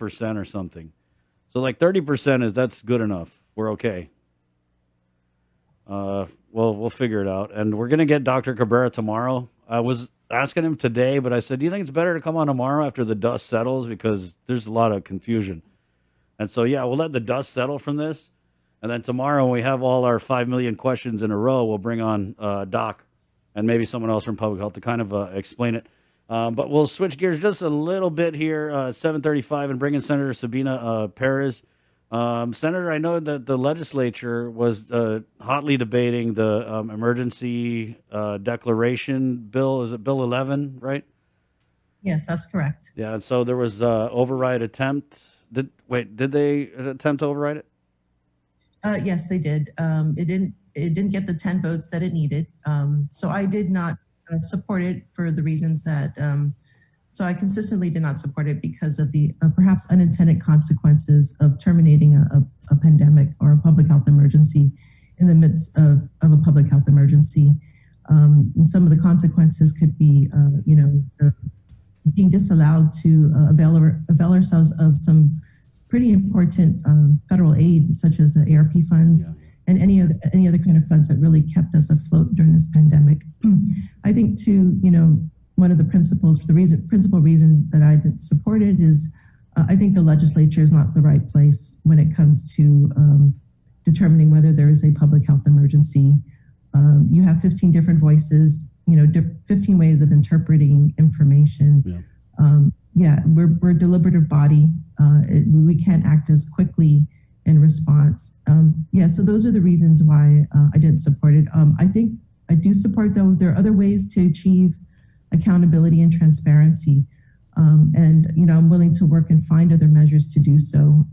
percent or something. So like 30% that's good enough. We're okay. Well, we'll figure it out, and we're gonna get Dr. Cabrera tomorrow. I was asking him today, but I said, "Do you think it's better to come on tomorrow after the dust settles because there's a lot of confusion?" And so, yeah, we'll let the dust settle from this, and then tomorrow when we have all our 5 million questions in a row, we'll bring on Doc and maybe someone else from public health to kind of explain it. But we'll switch gears just a little bit here, 7:35, and bring in Senator Sabina Perez. Senator, I know that the legislature was hotly debating the emergency declaration bill. Is it Bill 11, right? Yes, that's correct. Yeah, and so there was override attempt. Did they attempt to override it? Yes, they did. It didn't get the 10 votes that it needed. So I did not support it for the reasons that. So I consistently did not support it because of the perhaps unintended consequences of terminating a pandemic or a public health emergency in the midst of a public health emergency. And some of the consequences could be, being disallowed to avail ourselves of some pretty important federal aid, such as the ARP funds. Yeah. And any other kind of funds that really kept us afloat during this pandemic. I think too, one of the principal reason that I didn't support it is I think the legislature is not the right place when it comes to determining whether there is a public health emergency. You have 15 different voices, 15 ways of interpreting information. Yeah, we're a deliberative body. We can't act as quickly in response. So those are the reasons why I didn't support it. I think I do support, though, there are other ways to achieve accountability and transparency. I'm willing to work and find other measures to do so.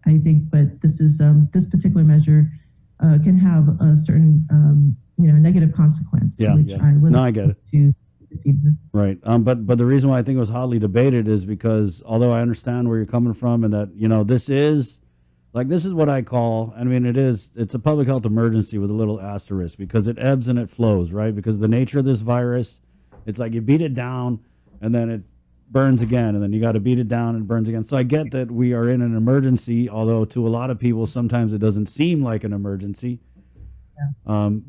I think, but this particular measure can have a certain, negative consequence, I get it. To proceed with. Right. But the reason why I think it was hotly debated is because although I understand where you're coming from and that, this is what I call, it's a public health emergency with a little asterisk because it ebbs and it flows, right? Because the nature of this virus, it's like you beat it down and then it burns again, and then you got to beat it down and it burns again. So I get that we are in an emergency, although to a lot of people, sometimes it doesn't seem like an emergency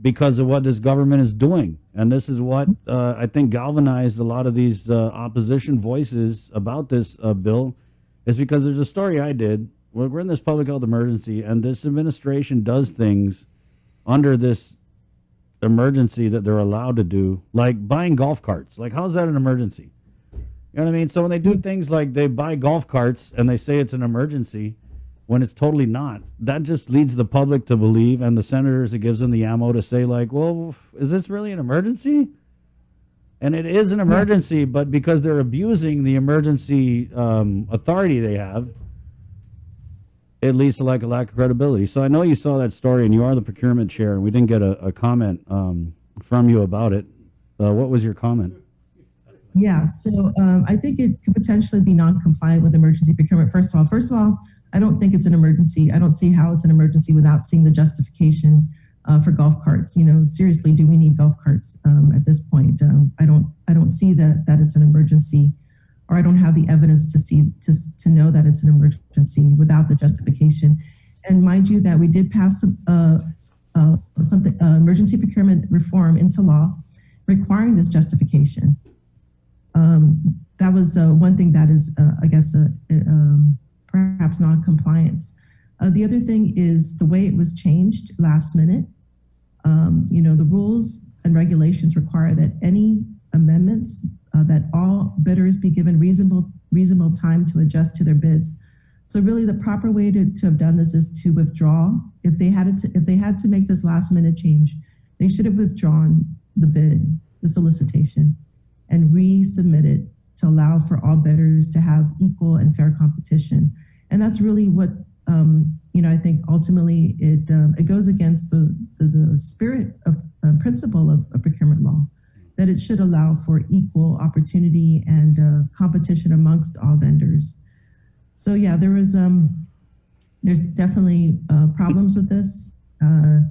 because of what this government is doing. And this is what I think galvanized a lot of these opposition voices about this bill is because there's a story I did. We're in this public health emergency, and this administration does things under this emergency that they're allowed to do, like buying golf carts. Like, how's that an emergency? You know what I mean? So when they do things like they buy golf carts and they say it's an emergency when it's totally not, that just leads the public to believe, and the senators, it gives them the ammo to say, like, well, is this really an emergency? And it is an emergency, but because they're abusing the emergency authority they have, it leads to like a lack of credibility. So I know you saw that story, and you are the procurement chair, and we didn't get a comment from you about it. What was your comment? Yeah, so I think it could potentially be non-compliant with emergency procurement. First of all, I don't think it's an emergency. I don't see how it's an emergency without seeing the justification for golf carts. Seriously, do we need golf carts at this point? I don't see that it's an emergency, or I don't have the evidence to know that it's an emergency without the justification. And mind you, that we did pass emergency procurement reform into law requiring this justification. That was one thing that is, I guess, perhaps non-compliance. The other thing is the way it was changed last minute. The rules and regulations require that any amendments, that all bidders be given reasonable time to adjust to their bids. So really the proper way to have done this is to withdraw. If they had to make this last minute change, they should have withdrawn the bid, the solicitation, and resubmit it to allow for all bidders to have equal and fair competition. And that's really what, I think ultimately it goes against the spirit of principle of procurement law, that it should allow for equal opportunity and competition amongst all vendors. So yeah, there's definitely problems with this. And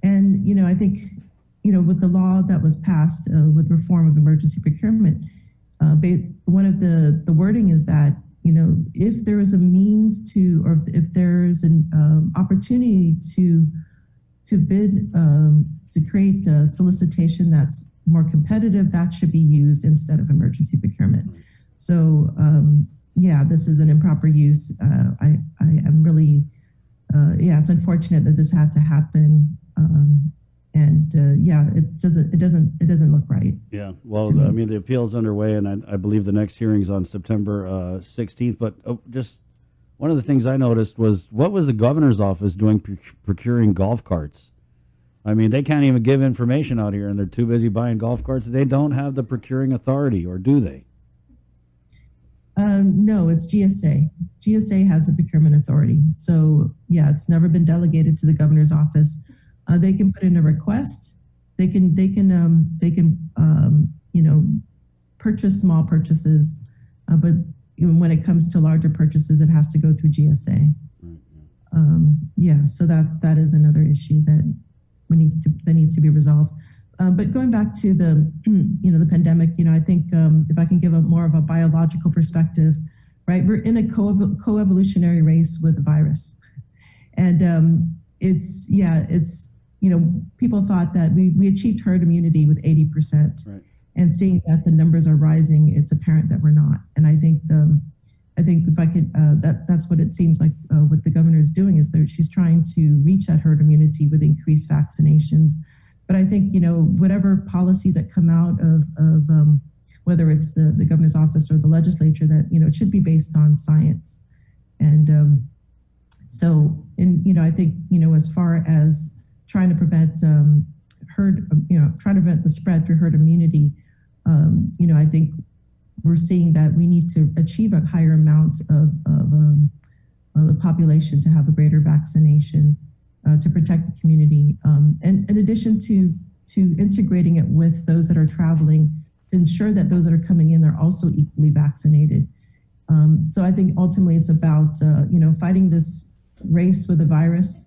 I think, with the law that was passed with reform of emergency procurement, one of the wording is that, if there is a means to, or if there's an opportunity to bid, to create a solicitation that's more competitive, that should be used instead of emergency procurement. So yeah, this is an improper use. I'm really, yeah, it's unfortunate that this had to happen. Yeah, it doesn't look right. Yeah, well, I mean, the appeal is underway, and I believe the next hearing is on September 16th. But just one of the things I noticed was, what was the governor's office doing procuring golf carts? I mean, they can't even give information out here, and they're too busy buying golf carts. They don't have the procuring authority, or do they? No, it's GSA. GSA has a procurement authority. So yeah, it's never been delegated to the governor's office. They can put in a request. They can purchase small purchases, but even when it comes to larger purchases, it has to go through GSA. Yeah, so that is another issue that needs to be resolved. But going back to the the pandemic, I think if I can give more of a biological perspective, right? We're in a co-evolutionary race with the virus, and it's people thought that we achieved herd immunity with 80%, right. And seeing that the numbers are rising, it's apparent that we're not. And I think if I could, that's what it seems like what the governor is doing, is that she's trying to reach that herd immunity with increased vaccinations. But I think, whatever policies that come out of whether it's the governor's office or the legislature, that, it should be based on science. And I think, as far as trying to prevent trying to prevent the spread through herd immunity, I think we're seeing that we need to achieve a higher amount of the population to have a greater vaccination to protect the community. And in addition to integrating it with those that are traveling, to ensure that those that are coming in, they're also equally vaccinated. So I think ultimately it's about, fighting this race with the virus.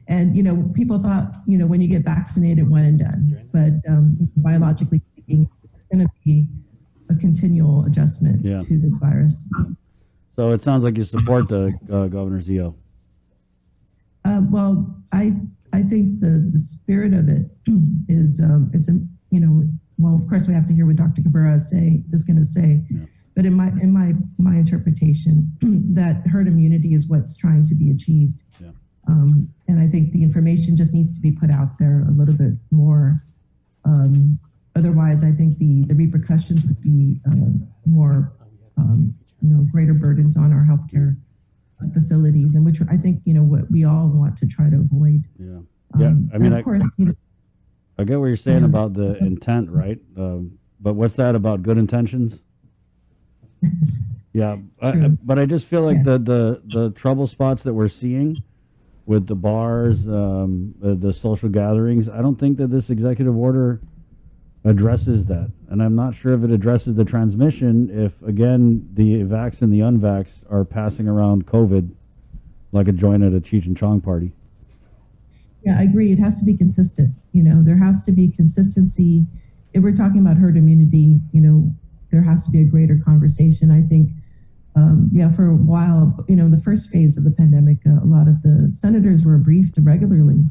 And, people thought, when you get vaccinated, one and done. But biologically speaking, it's going to be a continual adjustment to this virus. So it sounds like you support the governor's EO. Well, I think the spirit of it is, well, of course we have to hear what Dr. Cabrera is going to say. Yeah. But in my interpretation, that herd immunity is what's trying to be achieved. Yeah. And I think the information just needs to be put out there a little bit more. Otherwise, I think the repercussions would be more, greater burdens on our healthcare facilities, and which I think, what we all want to try to avoid. Yeah. Yeah. I mean, of course, I get what you're saying about the intent, right? But what's that about good intentions? Yeah. But I just feel like the trouble spots that we're seeing with the bars, the social gatherings, I don't think that this executive order addresses that. And I'm not sure if it addresses the transmission if, again, the vax and the unvax are passing around COVID like a joint at a Cheech and Chong party. Yeah, I agree. It has to be consistent. There has to be consistency. If we're talking about herd immunity, there has to be a greater conversation. I think, for a while, the first phase of the pandemic, a lot of the senators were briefed regularly.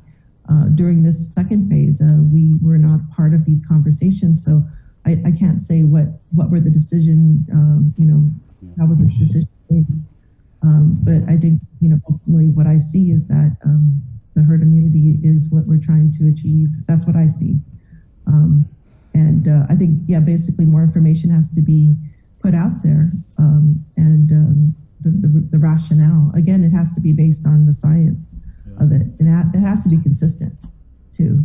During this second phase, we were not part of these conversations. So I can't say what were the decision, how was the decision made. But I think, ultimately what I see is that the herd immunity is what we're trying to achieve. That's what I see. And I think, basically more information has to be put out there, and the rationale. Again, it has to be based on the science of it, and it has to be consistent too.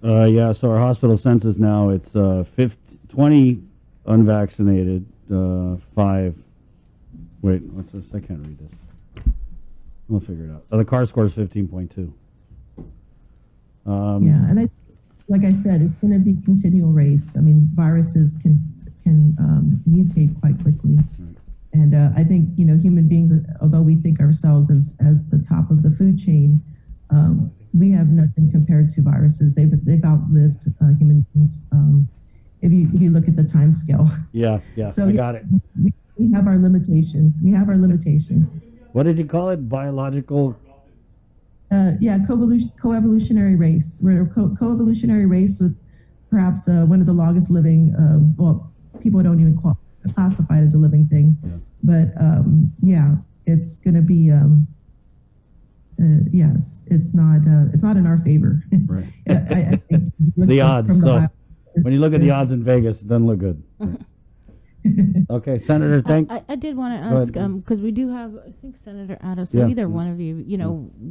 So our hospital census now, it's 20 unvaccinated, 5. Wait, what's this? I can't read this. We'll figure it out. The CAR score is 15.2. And like I said, it's going to be a continual race. I mean, viruses can mutate quite quickly. Right. And I think, human beings, although we think ourselves as the top of the food chain, we have nothing compared to viruses. They've outlived human beings if you look at the time scale. Yeah, So I got it. We have our limitations. What did you call it? Biological? Coevolutionary race. We're a coevolutionary race with perhaps one of the longest living, people don't even classify it as a living thing. Yeah. But it's going to be, it's not in our favor. Right. I think The odds. So when you look at the Yeah. odds in Vegas, it doesn't look good. Okay, Senator, I did want to ask, because we do have, I think, Senator Ada, so Yeah. either one of you,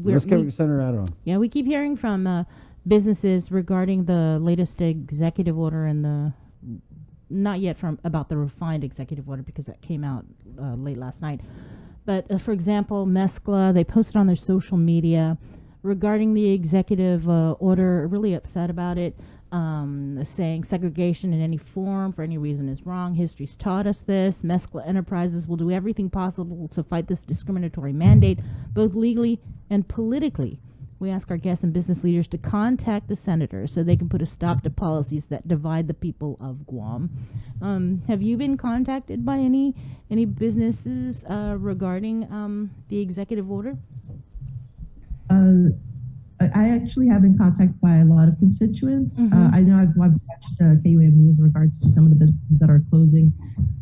let's get Senator Ada on. yeah, we keep hearing from businesses regarding the latest executive order and not yet about the refined executive order, because that came out late last night. But for example, Mescla, they posted on their social media regarding the executive order, really upset about it. Saying segregation in any form for any reason is wrong. History's taught us this. Mescla Enterprises will do everything possible to fight this discriminatory mandate, both legally and politically. We ask our guests and business leaders to contact the senators so they can put a stop to policies that divide the people of Guam. Have you been contacted by any businesses regarding the executive order? I actually have been contacted by a lot of constituents. Mm-hmm. I know I've watched KUAM News in regards to some of the businesses that are closing.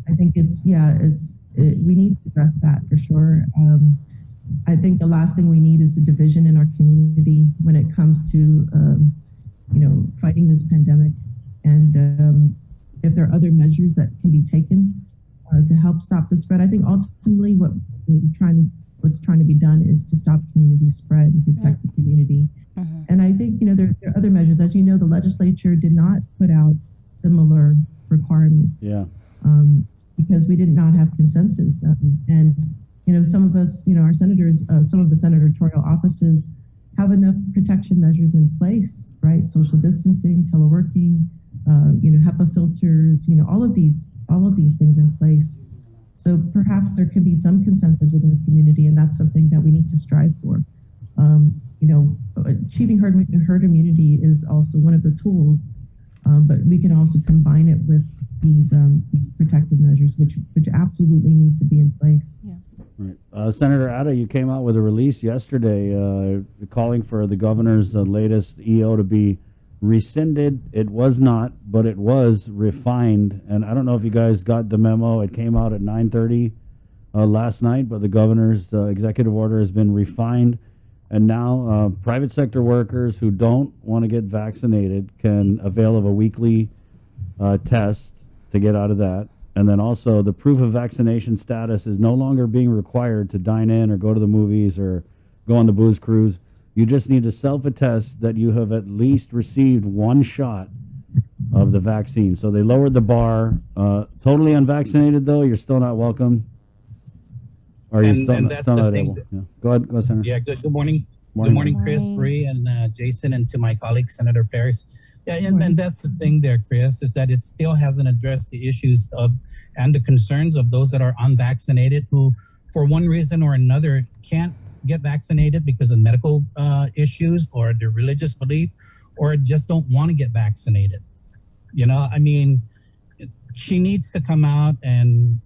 I think we need to address that for sure. I think the last thing we need is a division in our community when it comes to, fighting this pandemic. And if there are other measures that can be taken to help stop the spread, I think ultimately what's trying to be done is to stop community spread and protect the community. Mm-hmm. And I think, there are other measures. As you know, the legislature did not put out similar requirements. Yeah. Because we did not have consensus. Some of us, our senators, some of the senatorial offices have enough protection measures in place, right? Social distancing, teleworking, HEPA filters, all of these things in place. So perhaps there could be some consensus within the community, and that's something that we need to strive for. Achieving herd immunity is also one of the tools, but we can also combine it with these protective measures, which absolutely need to be in place. Yeah. Right. Senator Ada, you came out with a release yesterday calling for the governor's latest EO to be rescinded. It was not, but it was refined. And I don't know if you guys got the memo. It came out at 9:30 last night, but the governor's executive order has been refined. And now private sector workers who don't want to get vaccinated can avail of a weekly test to get out of that. And then also the proof of vaccination status is no longer being required to dine in or go to the movies or go on the booze cruise. You just need to self-attest that you have at least received one shot of the vaccine. So they lowered the bar. Totally unvaccinated, though, you're still not welcome. Or you're still not able. Yeah. Go ahead, Senator. Yeah, good morning. Good morning, Chris, Bree, and Jason, and to my colleague, Senator Perez. Yeah, and that's the thing there, Chris, is that it still hasn't addressed the issues and the concerns of those that are unvaccinated who, for one reason or another, can't get vaccinated because of medical issues or their religious belief, or just don't want to get vaccinated. She needs to come out and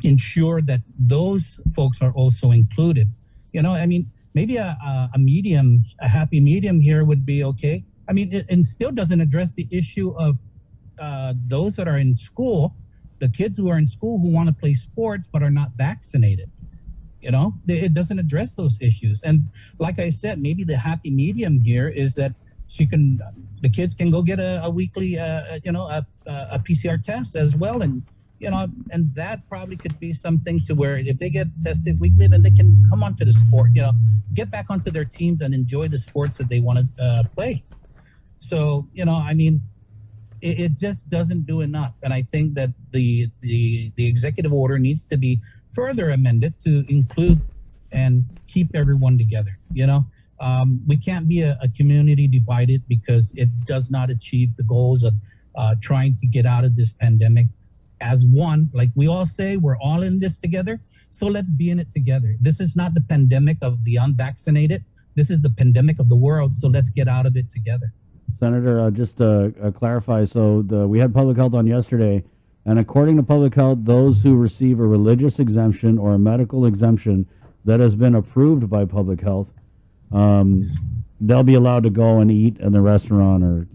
ensure that those folks are also included. Maybe a happy medium here would be okay. It still doesn't address the issue of those that are in school, the kids who are in school who want to play sports but are not vaccinated. It doesn't address those issues. And like I said, maybe the happy medium here is that the kids can go get a weekly, a PCR test as well. And that probably could be something to where if they get tested weekly, then they can come onto the sport, get back onto their teams and enjoy the sports that they want to play. So, it just doesn't do enough. And I think that the executive order needs to be further amended to include and keep everyone together. We can't be a community divided because it does not achieve the goals of trying to get out of this pandemic as one. Like we all say, we're all in this together. So let's be in it together. This is not the pandemic of the unvaccinated. This is the pandemic of the world. So let's get out of it together. Senator, just to clarify, so we had public health on yesterday, and according to public health, those who receive a religious exemption or a medical exemption that has been approved by public health, they'll be allowed to go and eat in the restaurant or,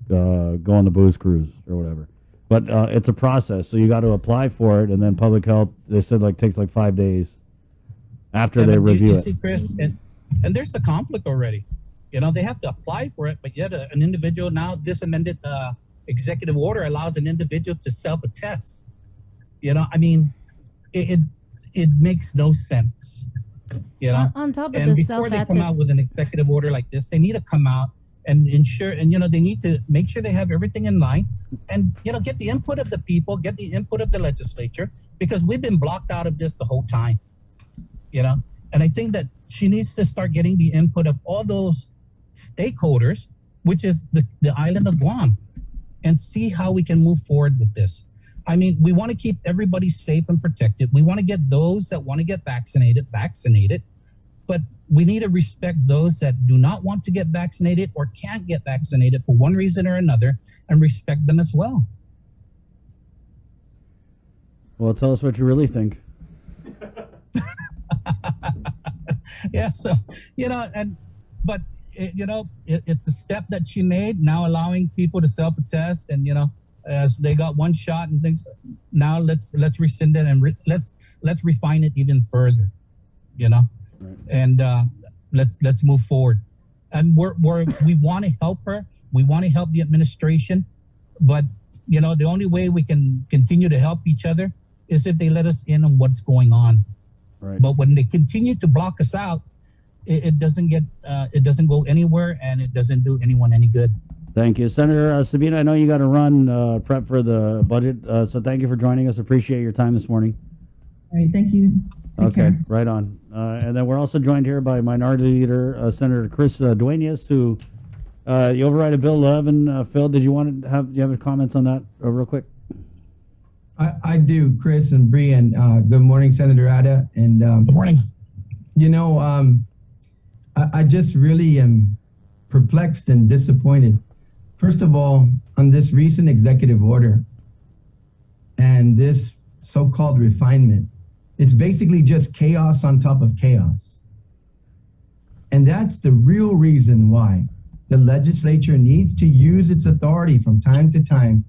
go on the booze cruise or whatever. But it's a process, so you got to apply for it, and then public health, they said, takes 5 days after they review it. See, Chris, and there's the conflict already. They have to apply for it, but yet an individual now, this amended executive order allows an individual to self-attest. It makes no sense. On top of and the before they come out with an executive order like this, they need to come out and ensure, and they need to make sure they have everything in line, and get the input of the people, get the input of the legislature, because we've been blocked out of this the whole time. And I think that she needs to start getting the input of all those stakeholders, which is the island of Guam, and see how we can move forward with this. We want to keep everybody safe and protected. We want to get those that want to get vaccinated, but we need to respect those that do not want to get vaccinated or can't get vaccinated for one reason or another, and respect them as well. Well, tell us what you really think. Yeah, so, it's a step that she made, now allowing people to self-attest, and, as they got one shot and things, now let's rescind it and let's refine it even further, right. And let's move forward. And we want to help her. We want to help the administration, but the only way we can continue to help each other is if they let us in on what's going on. Right. But when they continue to block us out, it doesn't go anywhere, and it doesn't do anyone any good. Thank you, Senator Sabina. I know you got to run prep for the budget, so thank you for joining us. Appreciate your time this morning. All right, thank you. Take care. Right on. And then we're also joined here by Minority Leader Senator Chris Duenas, who you override Bill 11. Phil, do you have comments on that real quick? I do, Chris and Bree, and good morning, Senator Ada. And good morning. I just really am perplexed and disappointed. First of all, on this recent executive order and this so-called refinement, it's basically just chaos on top of chaos. And that's the real reason why the legislature needs to use its authority from time to time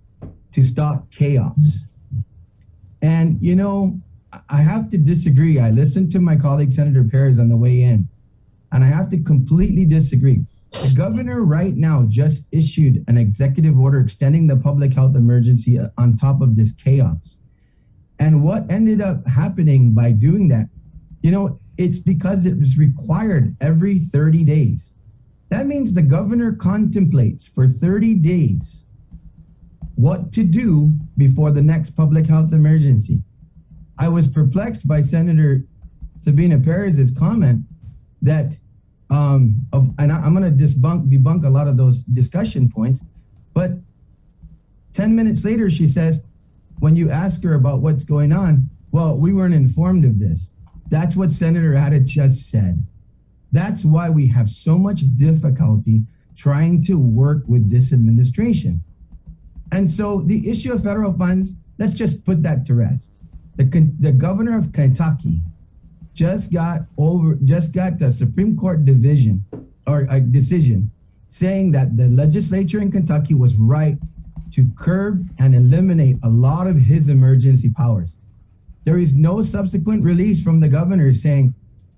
to stop chaos. And, I have to disagree. I listened to my colleague, Senator Perez, on the way in, and I have to completely disagree. The governor right now just issued an executive order extending the public health emergency on top of this chaos. And what ended up happening by doing that, it's because it was required every 30 days. That means the governor contemplates for 30 days what to do before the next public health emergency. I was perplexed by Senator Sabina Perez's comment that, and I'm going to debunk a lot of those discussion points, but 10 minutes later, she says, when you ask her about what's going on, well, we weren't informed of this. That's what Senator Ada just said. That's why we have so much difficulty trying to work with this administration. And so the issue of federal funds, let's just put that to rest. The governor of Kentucky just got the Supreme Court decision saying that the legislature in Kentucky was right to curb and eliminate a lot of his emergency powers. There is no subsequent release from the governor saying,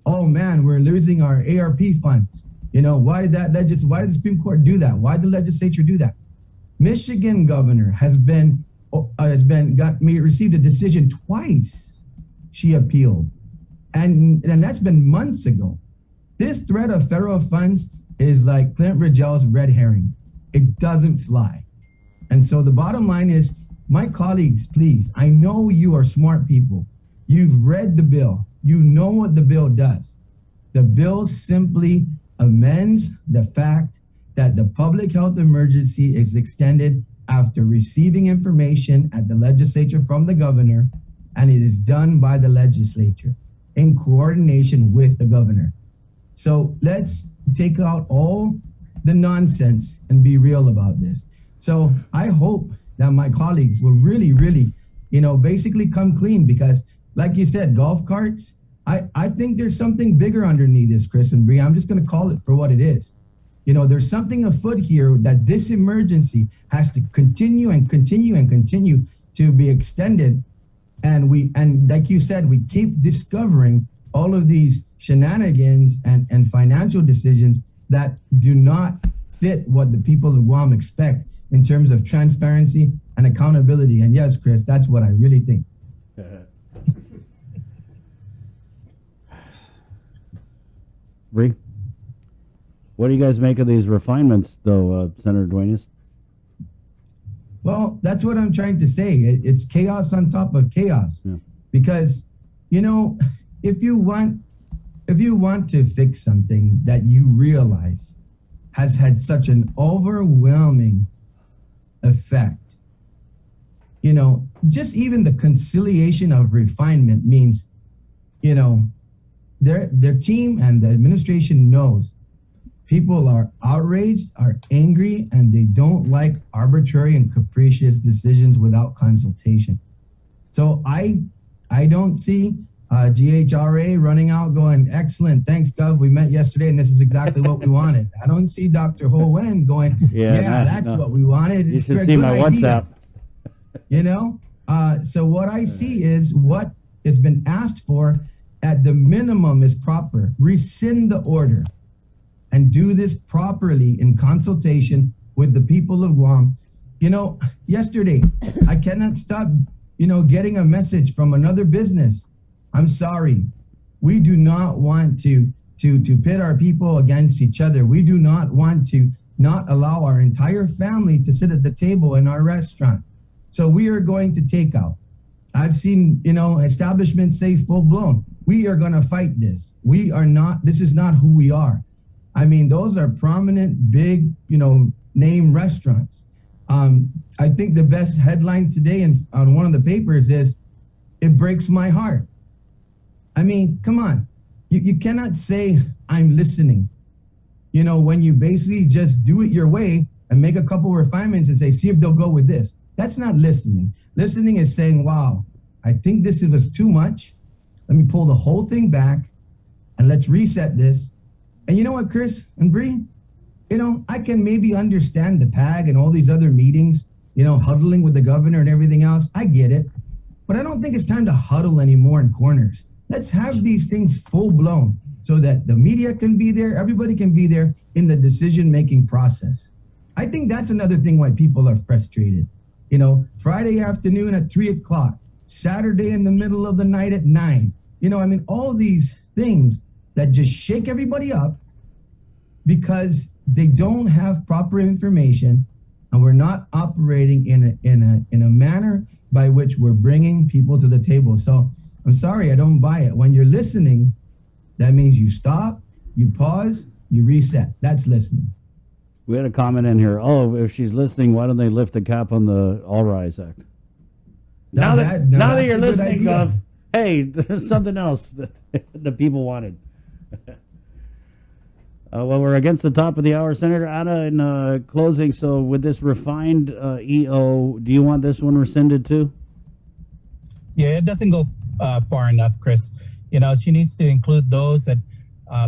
oh man, we're losing our ARP funds. Why did the Supreme Court do that? Why did the legislature do that? Michigan governor received a decision twice. She appealed. And that's been months ago. This threat of federal funds is like Clint Rigel's red herring. It doesn't fly. And so the bottom line is, my colleagues, please, I know you are smart people. You've read the bill. You know what the bill does. The bill simply amends the fact that the public health emergency is extended after receiving information at the legislature from the governor, and it is done by the legislature in coordination with the governor. So let's take out all the nonsense and be real about this. So I hope that my colleagues will really, really, basically come clean, because like you said, golf carts, I think there's something bigger underneath this, Chris and Bree. I'm just going to call it for what it is. There's something afoot here, that this emergency has to continue and continue and continue to be extended. And like you said, we keep discovering all of these shenanigans and financial decisions that do not fit what the people of Guam expect in terms of transparency and accountability. And yes, Chris, that's what I really think. Bree, what do you guys make of these refinements, though, Senator Duenas? Well, that's what I'm trying to say. It's chaos on top of chaos. Yeah. Because, if you want to fix something that you realize has had such an overwhelming effect, just even the conciliation of refinement means, their team and the administration knows people are outraged, are angry, and they don't like arbitrary and capricious decisions without consultation. So I don't see GHRA running out going, excellent, thanks, Gov, we met yesterday and this is exactly what we wanted. I don't see Dr. Ho Wen going, that's what we wanted. You should see my WhatsApp. So what I see is what has been asked for at the minimum is proper. Rescind the order and do this properly in consultation with the people of Guam. Yesterday, I cannot stop, getting a message from another business. I'm sorry. We do not want to pit our people against each other. We do not want to not allow our entire family to sit at the table in our restaurant. So we are going to take out. I've seen, establishments say full blown, we are going to fight this. This is not who we are. I mean, those are prominent, big, name restaurants. I think the best headline today on one of the papers is, it breaks my heart. I mean, come on. You cannot say, I'm listening. When you basically just do it your way and make a couple refinements and say, see if they'll go with this. That's not listening. Listening is saying, wow, I think this was too much. Let me pull the whole thing back and let's reset this. And you know what, Chris and Bree? I can maybe understand the PAG and all these other meetings, huddling with the governor and everything else. I get it. But I don't think it's time to huddle anymore in corners. Let's have these things full blown so that the media can be there, everybody can be there in the decision-making process. I think that's another thing why people are frustrated. Friday afternoon at 3:00, Saturday in the middle of the night at 9. All these things that just shake everybody up because they don't have proper information and we're not operating in a manner by which we're bringing people to the table. So I'm sorry, I don't buy it. When you're listening, that means you stop, you pause, you reset. That's listening. We had a comment in here. Oh, if she's listening, why don't they lift the cap on the All Rise Act? Now that you're listening, Gov, hey, there's something else that the people wanted. Well, we're against the top of the hour. Senator Ada, in closing, so with this refined EO, do you want this one rescinded too? Yeah, it doesn't go far enough, Chris. She needs to include those that,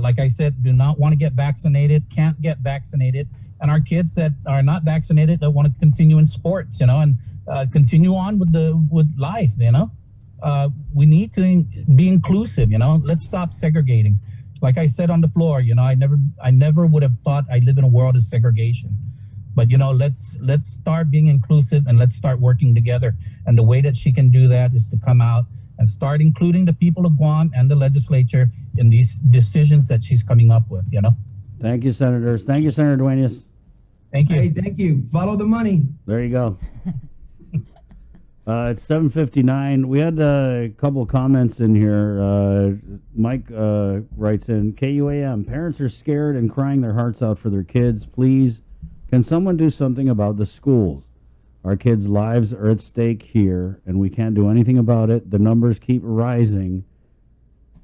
like I said, do not want to get vaccinated, can't get vaccinated, and our kids that are not vaccinated that want to continue in sports, and continue on with life. We need to be inclusive. Let's stop segregating. Like I said on the floor, I never would have thought I'd live in a world of segregation. But let's start being inclusive and let's start working together. And the way that she can do that is to come out and start including the people of Guam and the legislature in these decisions that she's coming up with. Thank you, senators. Thank you, Senator Duenas. Thank you. Hey, thank you. Follow the money. There you go. It's 7:59. We had a couple of comments in here. Mike writes in, KUAM, parents are scared and crying their hearts out for their kids. Please, can someone do something about the schools? Our kids' lives are at stake here, and we can't do anything about it. The numbers keep rising,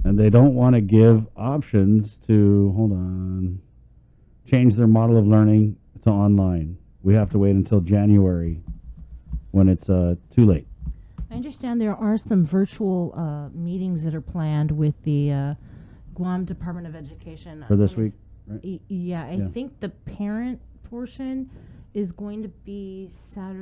and they don't want to give options to, change their model of learning to online. We have to wait until January when it's too late. I understand there are some virtual meetings that are planned with the Guam Department of Education. For this week, right? Yeah, I Yeah. think the parent portion is going to be Saturday.